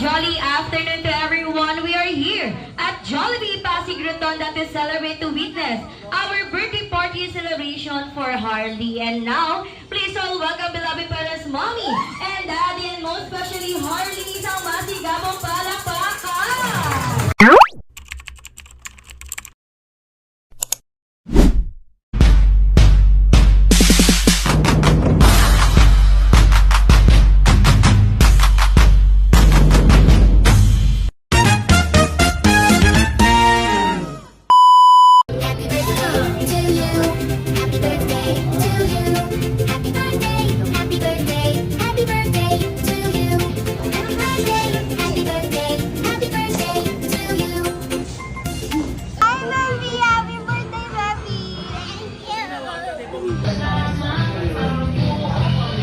Jolly afternoon to everyone. We are here at Jollibee Pasig Rotonda to celebrate, to witness our birthday party celebration for Harley. And now, please all welcome beloved parents, mommy and daddy, and most especially Harley. Isang masigabong palakpakan!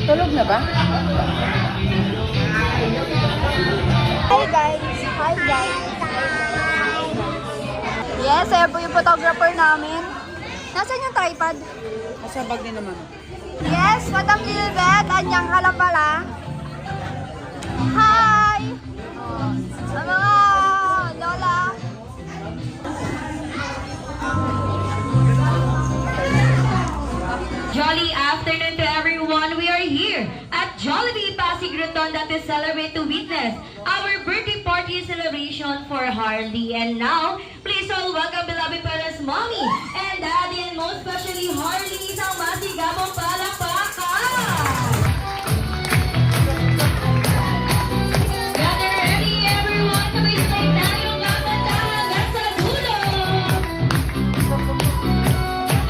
Tulog na ba? Hi guys! Hi guys! Yes, ayan po yung photographer namin. Nasaan yung tripod? Nasa bag din naman. Yes, Madam Lilbeth, anyang ka lang pala. Hi! Oh, sa mga lola. Jolly afternoon to everyone. We are here at Jollibee Pasig Rotonda to celebrate, to witness our birthday party celebration for Harley. And now, please all welcome beloved parents, mommy and daddy, and most especially Harley. Isang masigabong palakpakan! Gather ready everyone, sabay-sabay tayong kakanta hanggang sa dulo.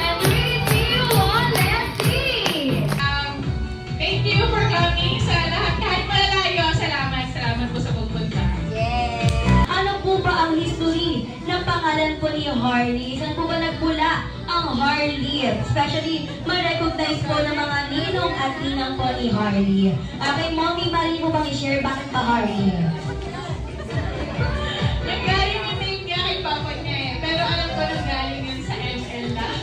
And 3, 2, 1, let's see! Thank you for coming sa lahat. Kahit malalayo, salamat po sa pagpunta. Ano po ba ang history ng pangalan po ni Harley? Saan po ba nagmula ang Harley? Especially, ma-recognize po ng mga ninong at ninang po ni Harley. Kay Mommy, mali mo bang i-share bakit pa Harley? Nanggaling yung name niya kay papa niya eh. Pero alam ko nanggaling yun sa ML lang.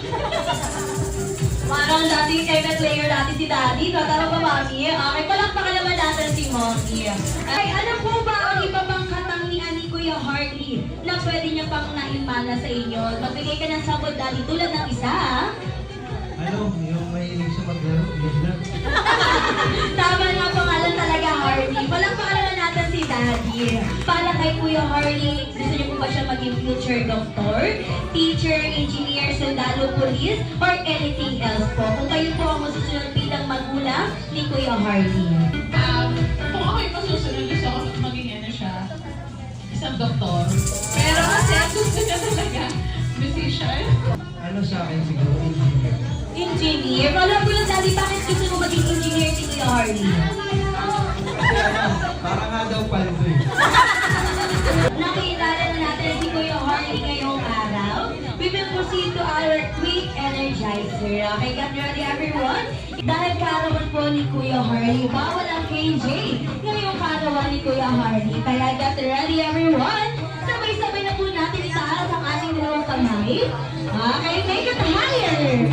Parang dati ML player dati si Daddy, no? Tama ba, Mommy? Okay, palakpakan naman natin si Mommy. Ay, ano po ba ang iba pang katangian ni Kuya Harley na pwede niya pang naimana sa inyo? Magbigay ka ng sample, Daddy, tulad ng isa, ha? Ano, yung mahilig sa maglaro, yun lang. Tama nga pangalan talaga, Harley. Palakpakan naman natin si Daddy. Para kay Kuya Harley, gusto niyo po ba siya maging future doctor, teacher, engineer, sundalo, police, or anything else po? Kung kayo po ang masusunod bilang magulang ni Kuya Harley. Kung ako'y masusunod, gusto ko maging ano siya, isang doktor. Pero kasi ang gusto niya talaga, musician. Ano sa akin siguro, engineer. Engineer? Alam ko lang, Daddy, bakit gusto mo maging engineer si Kuya Harley? Kasi ano, para nga daw paldo eh. Nakilala na natin si Kuya Harley ngayong araw. We will proceed to our quick energizer. Okay, get ready everyone? Dahil karawan po ni Kuya Harley, bawal ang KJ ngayong karawan ni Kuya Harley. Kaya get ready everyone? Sabay-sabay na po natin itaas ang ating dalawang kamay. Okay, make it higher.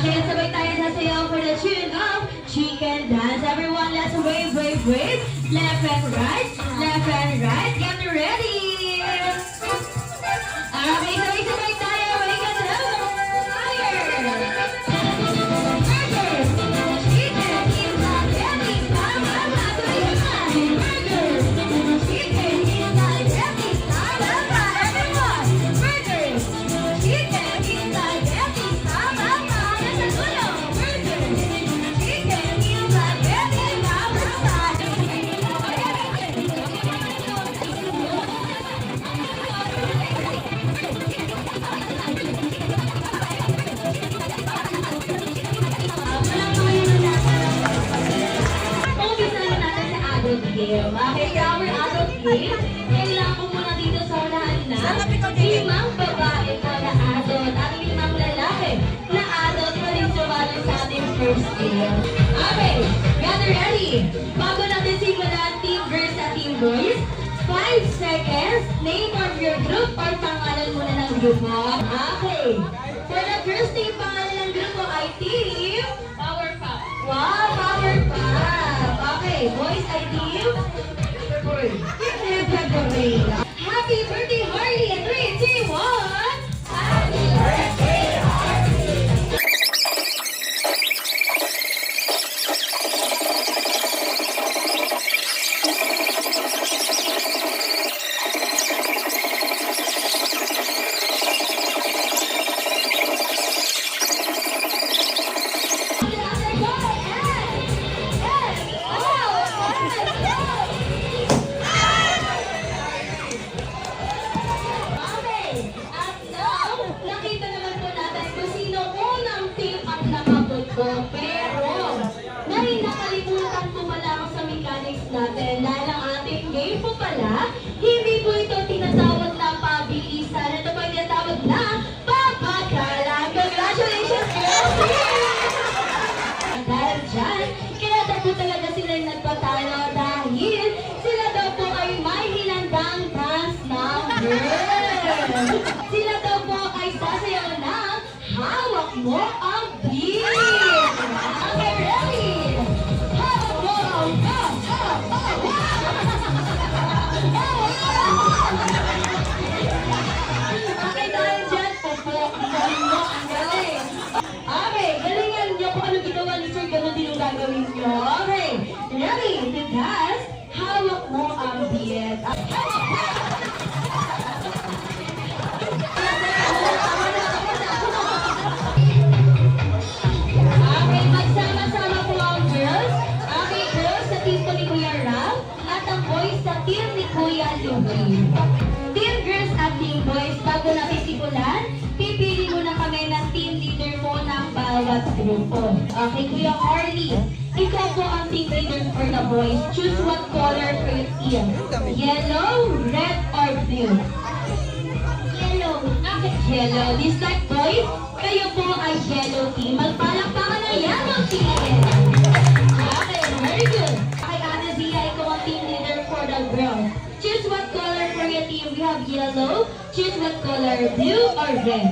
Okay, sabay tayo sasayaw for the tune of Chicken Dance. Everyone, let's wave, wave, wave. Left and right, left and right. Get ready. Okay, sabay-sabay tayo. Make it higher. Burger, chicken in the belly. Tama ba? Burger, chicken in the belly. Tama ba? Everyone, burger, chicken in the belly. Tama ba? Nasa dulo. Burger, chicken in the belly. Tama ba? Umpisa na natin sa adult game. Okay, our adult game, kailangan ko muna dito sa unahan na 5 babae po na adult at 5 lalaki na adult pa rin sumali sa ating first game. Okay, gather ready. Bago natin simulan Team Girls at Team Boys, 5 seconds, name of your group or pangalan muna ng grupo. Okay, for the first team, pangalan ng grupo ay Team Power Pop. Wow, Power Pop. Okay, boys ay Team Uy, February. Happy birthday, Harley! And 3, 2, 1. Happy birthday, Harley! Okay, at now, nakita naman po natin kung sino unang team ang nakabot ko. Pero, dahil nakalimutan po pala ako sa mechanics natin dahil ang ating game po pala, hindi po ito tinatawag na pabilisan. Ito po yung tinatawag na papakalan. Congratulations, girls! Dahil dyan, kaya daw po talaga sila yung nagpatalo dahil sila daw po ay may hinandang dance number. Sila daw po ay sasayaw ng hawak mo ang beat. Okay, ready? Hawak mo ang Okay, dahil dyan, pupuksan mo ang galing. Okay, galingan niyo kung ano ginawa ni Sir, ganun din yung gagawin niyo. Okay, ready? Because, hawak mo ang beat. Okay, magsama-sama po ang girls. Okay, girls sa team po ni Kuya Ram at ang boys sa team ni Kuya Louie. Team girls at team boys, bago natin simulan, pipili muna kami ng team leader mo ng bawat grupo. Okay, Kuya Harley, ikaw po ang team leader for the boys. Choose what color for your team. Yellow, red, or blue? Yellow. Okay, yellow. This time, boys, kayo po ay yellow team. Magpalakpakan ng yellow team. Okay, very good. Okay, Ate Zia, ikaw ang team leader for the girls. Choose what color for your team. We have yellow. Choose what color, blue or red?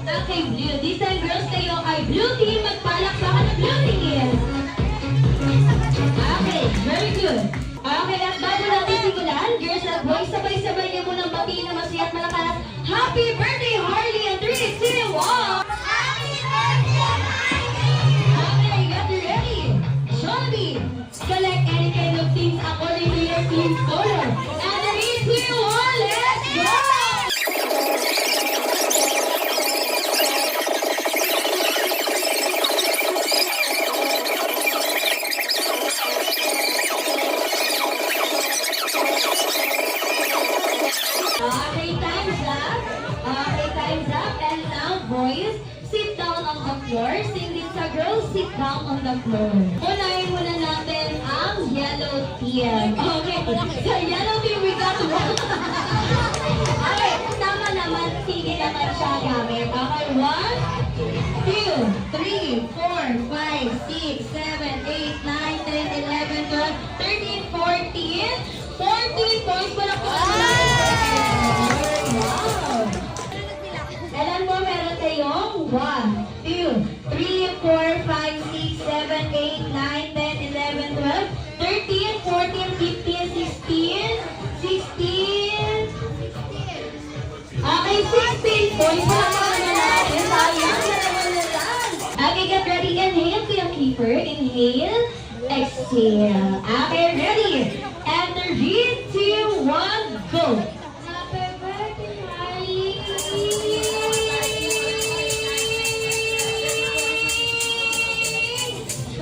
Okay, blue. This time, girls, kayo ay blue team. Magpalakpakan ng blue team. Okay, very good. Okay, at bago natin simulan, girls at boys, sabay-sabay niyo munang batiin na masaya at malakas. Happy birthday, Harley! And 3, 2, 1! Happy birthday, Harley! Okay, get ready. Jollibee, select any kind of teams according to your team's color. And 3, 2, 1, let's go! Okay, time's up. Okay, time's up. And now, boys, sit down on the floor. Sing this sa girls, sit down on the floor. Unahin muna natin ang yellow team. Okay, sa yellow team, we got one. Okay, tama naman. Sige naman siya gamit. Okay, 1, 2, 3, 4, 5, 6, 7, 8, 9, 10, 11, 12, 13, 14. 14 points para po. Wow! Alam mo, meron kayong 1, 2, 3, 4, 5, 6, 7, 8, 9, 10, 11, 12, 13, 14, 15, 16, 16. Okay, 16 points para po na natin. Sayang na naman na lang. Okay, get ready. Inhale to your keeper. Inhale. Exhale. Okay, ready? And 3, 2, 1, go! Happy birthday, Harley! 20!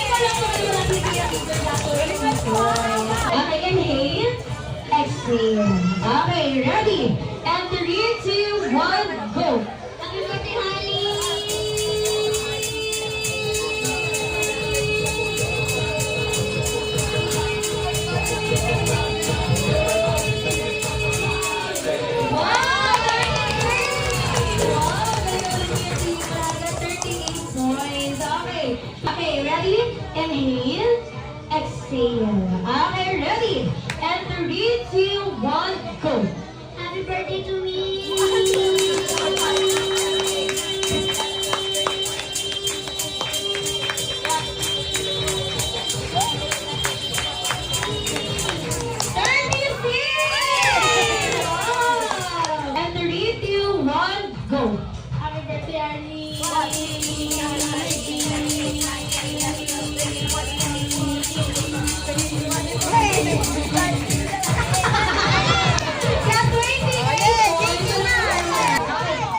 Wala ko kayo Okay, inhale. Exhale. Okay, ready? And 3, 2, 1, go! Happy birthday, Harley! Okay, ready? Inhale, exhale. Okay, ready? And 3, 2, 1, go. Happy birthday to me.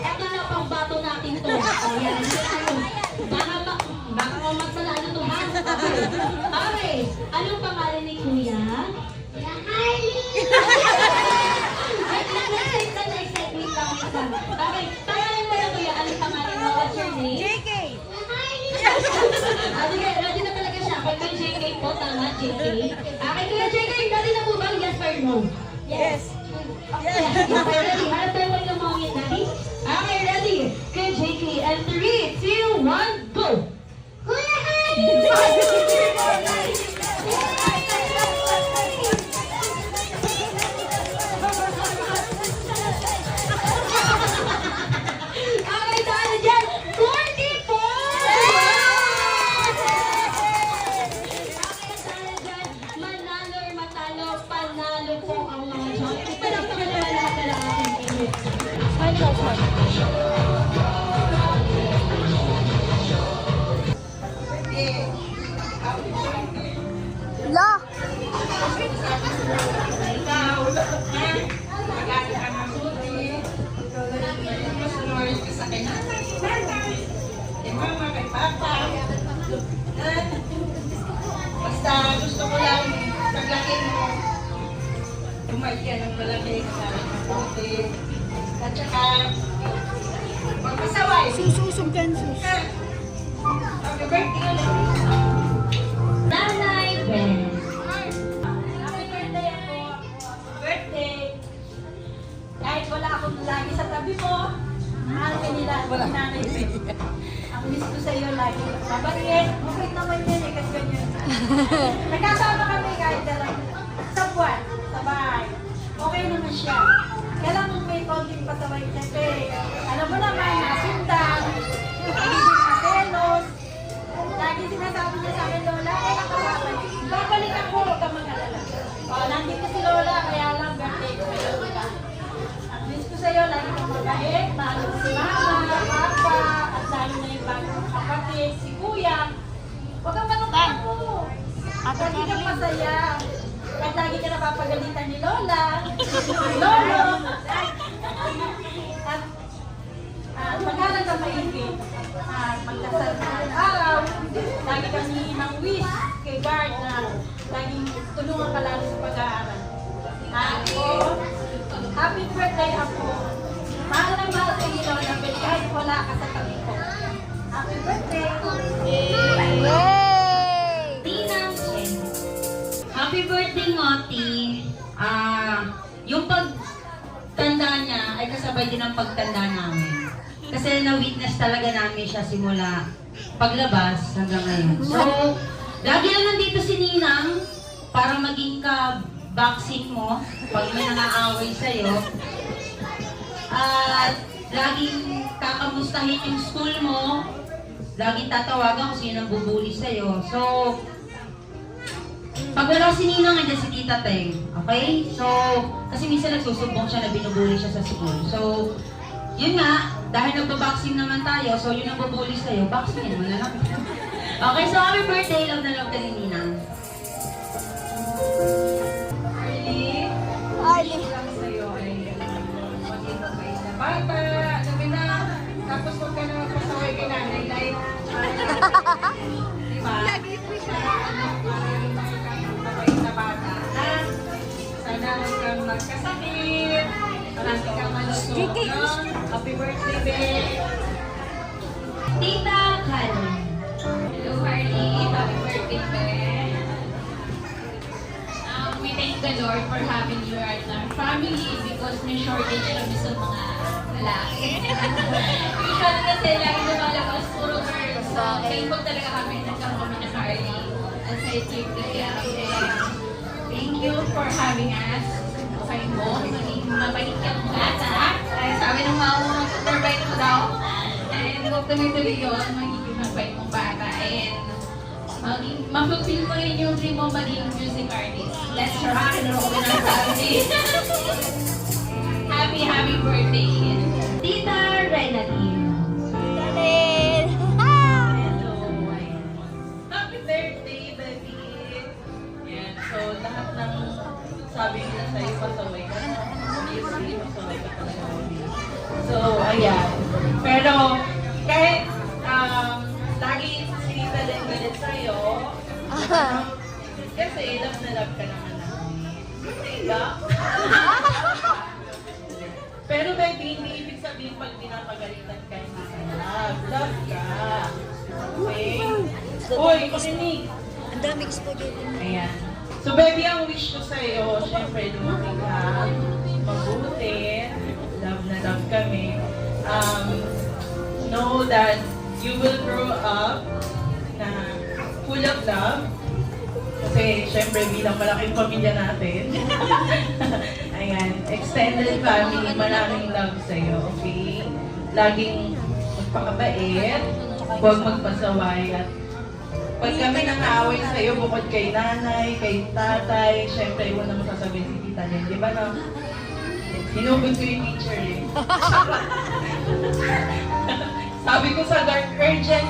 Ito na pang bato natin to. O yan. Baka mamatala to ha. Okay. Anong pangalan ni Kuya? Okay. Pangalan mo na Kuya. Anong pangalan mo? What's your name? JK! Sige, ready na talaga siya. Pag may JK po, tama, JK. Okay, Kuya JK, ready na po ba? Yes or no? Yes! Okay, ready. Harap tayo kayo ng mga yan, daddy. Okay, ready. Kuya JK, and 3, 2, 1, go! Kuya Okay, dahil dyan, 44! Manalo or matalo, panalo po ang mga Jollibee. Palakpakan naman lahat na lang ating team. La! Basta gusto ko lang paglaki mo, bumalik ka ng malaki sa mabuti. At saka, magpasaway. Sususog yan, sus. Happy birthday ulit. Nanay Ben. Happy birthday ako. Birthday. Kahit wala akong lagi sa tabi mo, mahal ka nila. Wala. Nanay Ben. Ang miss ko sa iyo lagi. Babangin. Okay naman yan eh, kasi ganyan. Nagkasama kami kahit sa buwan, sa bahay. Okay naman siya. Kaya lang kung may konting pasaway kasi, alam mo naman, nasundang, nagiging maselos. Lagi sinasabi niya sa akin, Lola, ay nakalaban. Babalik ako, huwag kang mag-alala. Nandito si Lola, kaya lang birthday ko ngayon, diba? At miss ko sa'yo, lagi kang mabait, mahal mo si Mama, Papa, at lalo na yung bagong kapatid, si Kuya. Huwag kang manungkang mo. Lagi kang masaya. At lagi ka napapagalitan ni Lola, Lolo. At mag-aral ka maigi. Magdasal na araw. Lagi kami ng wish kay Bart na laging tulungan ka lalo sa pag-aaral. Ako, happy birthday ako. Mahal na mahal ka ni Lola, but kahit wala ka sa tabi ko. Happy birthday! Yay! Tinang Chen. Happy birthday, Ngoti. Yung pagtanda niya ay kasabay din ang pagtanda namin. Kasi na-witness talaga namin siya simula paglabas hanggang ngayon. So, lagi lang nandito si Ninang para maging ka-backseat mo pag may nangaaway sa'yo. At laging kakamustahin yung school mo. Laging tatawagan kung sino ang bubuli sa'yo. So, pag wala si Ninang, nandiyan si Tita Teng. Okay? So, kasi minsan nagsusumbong siya na binubuli siya sa school. So, yun nga, dahil nagbaboxing naman tayo, so yun ang bubuli sa'yo, boxingin mo na lang. Okay, so happy birthday, love na love ka ni Ninang. Arlie, Arlie. lang sa'yo ay maging mabait na bata, sabi na, tapos huwag ka na magpasaway kay nanay, like, diba? Lagi po siya. Para yung mabait na bata, ha? Sana huwag kang magkasakit, marami kang malusog, no? Happy birthday, babe! Tita Karen. Hello, Harley. Happy birthday, Ben. We thank the Lord for having you at our family because may shortage kami sa mga lalaki. Usually kasi lagi lumalabas puro girls. So, thankful talaga kami nagkaroon kami ng Harley. At sa itlog kaya. Thank you for having us. Okay mo, maging mabait kang bata. Ay, sabi ng mga unang superbite mo daw. And huwag tuloy-tuloy yun, magiging mabait mong bata. And ma-fulfill mo rin yung dream mo maging music artist. Let's rock and roll with our family. Happy birthday. Tita Renalyn. Daniel! Happy birthday, baby. Yan. lahat ng sabi nila sa'yo, pasaway ka. Obviously, pasaway ka talaga. So, ayan. Pero, kahit lagi si Tita din galit sa'yo, kasi love na love ka naman namin. Diba? Pero baby, hindi ibig sabihin pag pinapagalitan ka, hindi ka love. Love ka. Okay? Uy, pakinig. Ang daming spaghetti. Ayan. So baby, ang wish ko sa'yo, syempre lumaki ka, mabuti, love na love kami. Know that you will grow up na full of love. Kasi syempre bilang malaking pamilya natin. Ayan, extended family, maraming love sa'yo, okay? Laging magpakabait, huwag magpasaway at pag kami nang-aaway sa'yo, bukod kay nanay, kay tatay, syempre, iwan naman sasabihin si Tita Len. Di ba na? Hinugod ko yung teacher eh. Sabi ko sa dark urgent,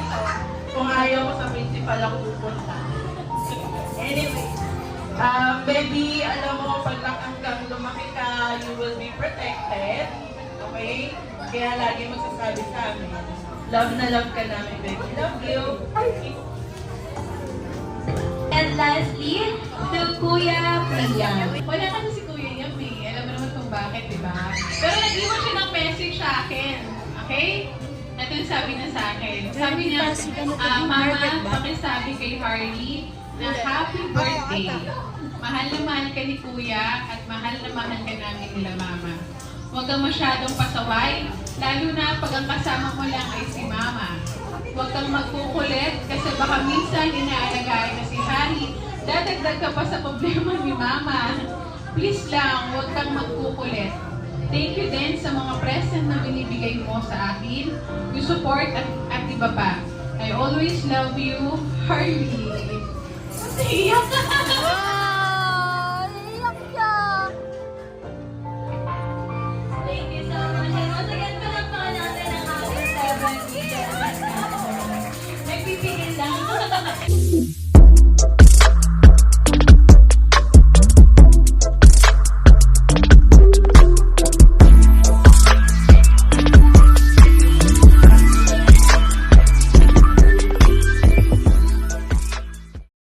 kung ayaw ko sa principal ako pupunta. Anyway, baby, alam mo, pag hanggang lumaki ka, you will be protected. Okay? Kaya lagi magsasabi sa amin, love na love ka namin, baby. Love you. And lastly, to Kuya Priya. Wala kasi si Kuya Yam eh. Alam mo naman kung bakit, di ba? Pero nag-iwan siya ng message sa akin. Okay? Ito yung sabi niya sa akin. Sabi niya, Mama, pakisabi kay Harley na happy birthday. Mahal na mahal ka ni Kuya at mahal na mahal ka namin nila Mama. Huwag kang masyadong pasaway, lalo na pag ang kasama mo lang ay si Mama. Huwag kang magkukulit kasi baka minsan inaalagaan na si Harry. Dadagdag ka pa sa problema ni Mama. Please lang, huwag kang magkukulit. Thank you din sa mga present na binibigay mo sa akin, yung support at iba pa. I always love you, Harley. Iyak ka!